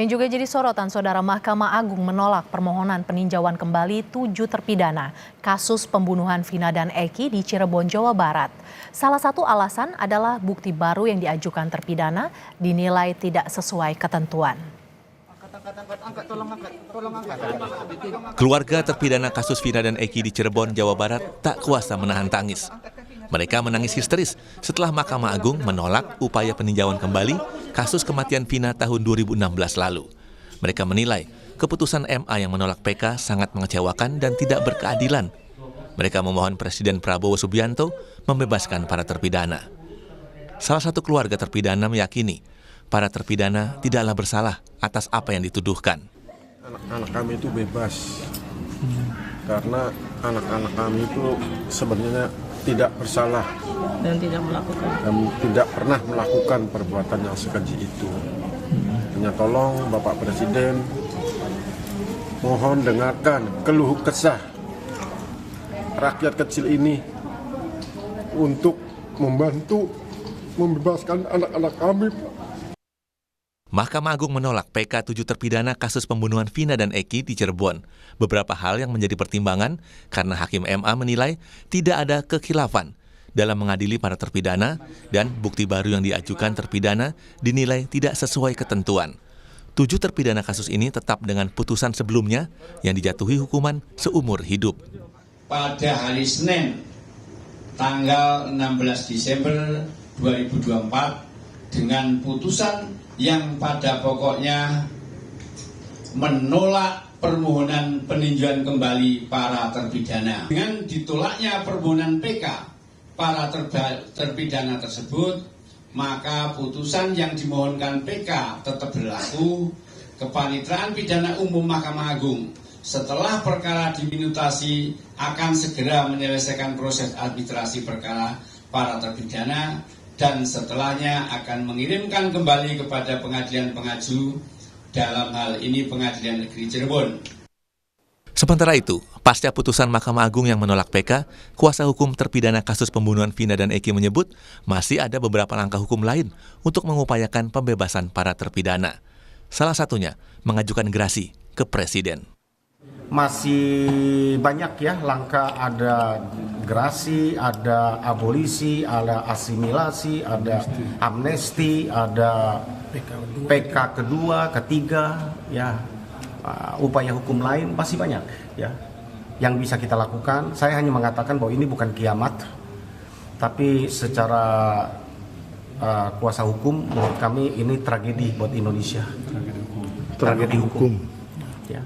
Yang juga jadi sorotan, Saudara, Mahkamah Agung menolak permohonan peninjauan kembali 7 terpidana kasus pembunuhan Vina dan Eki di Cirebon, Jawa Barat. Salah satu alasan adalah bukti baru yang diajukan terpidana dinilai tidak sesuai ketentuan. Keluarga terpidana kasus Vina dan Eki di Cirebon, Jawa Barat tak kuasa menahan tangis. Mereka menangis histeris setelah Mahkamah Agung menolak upaya peninjauan kembali kasus kematian Vina tahun 2016 lalu. Mereka menilai keputusan MA yang menolak PK sangat mengecewakan dan tidak berkeadilan. Mereka memohon Presiden Prabowo Subianto membebaskan para terpidana. Salah satu keluarga terpidana meyakini para terpidana tidaklah bersalah atas apa yang dituduhkan. Anak-anak kami itu bebas karena anak-anak kami itu sebenarnya tidak bersalah dan tidak pernah melakukan perbuatan yang sekeji itu. Hanya tolong Bapak Presiden, mohon dengarkan keluh kesah rakyat kecil ini untuk membantu membebaskan anak-anak kami. Mahkamah Agung menolak PK 7 terpidana kasus pembunuhan Vina dan Eki di Cirebon. Beberapa hal yang menjadi pertimbangan karena Hakim MA menilai tidak ada kekhilafan dalam mengadili para terpidana dan bukti baru yang diajukan terpidana dinilai tidak sesuai ketentuan. 7 terpidana kasus ini tetap dengan putusan sebelumnya yang dijatuhi hukuman seumur hidup. Pada hari Senin, tanggal 16 Desember 2024, dengan putusan yang pada pokoknya menolak permohonan peninjauan kembali para terpidana. Dengan ditolaknya permohonan PK para terpidana tersebut, maka putusan yang dimohonkan PK tetap berlaku. Kepaniteraan Pidana Umum Mahkamah Agung setelah perkara diminutasi akan segera menyelesaikan proses administrasi perkara para terpidana dan setelahnya akan mengirimkan kembali kepada pengadilan pengaju, dalam hal ini Pengadilan Negeri Cirebon. Sementara itu, pasca putusan Mahkamah Agung yang menolak PK, kuasa hukum terpidana kasus pembunuhan Vina dan Eki menyebut masih ada beberapa langkah hukum lain untuk mengupayakan pembebasan para terpidana. Salah satunya mengajukan gerasi ke Presiden. Masih banyak ya langkah, ada gerasi, ada abolisi, ada asimilasi, ada amnesti, ada PK kedua, ketiga, ya upaya hukum lain masih banyak ya yang bisa kita lakukan. Saya hanya mengatakan bahwa ini bukan kiamat, tapi secara kuasa hukum menurut kami ini tragedi buat Indonesia. Tragedi hukum. Ya,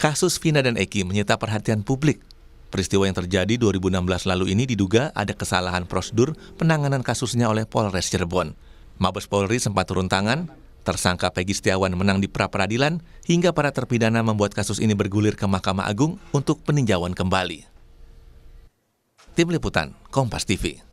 kasus Vina dan Eki menyita perhatian publik. Peristiwa yang terjadi 2016 lalu ini diduga ada kesalahan prosedur penanganan kasusnya oleh Polres Cirebon. Mabes Polri sempat turun tangan, tersangka Peggy Setiawan menang di pra-peradilan, hingga para terpidana membuat kasus ini bergulir ke Mahkamah Agung untuk peninjauan kembali. Tim Liputan, Kompas TV.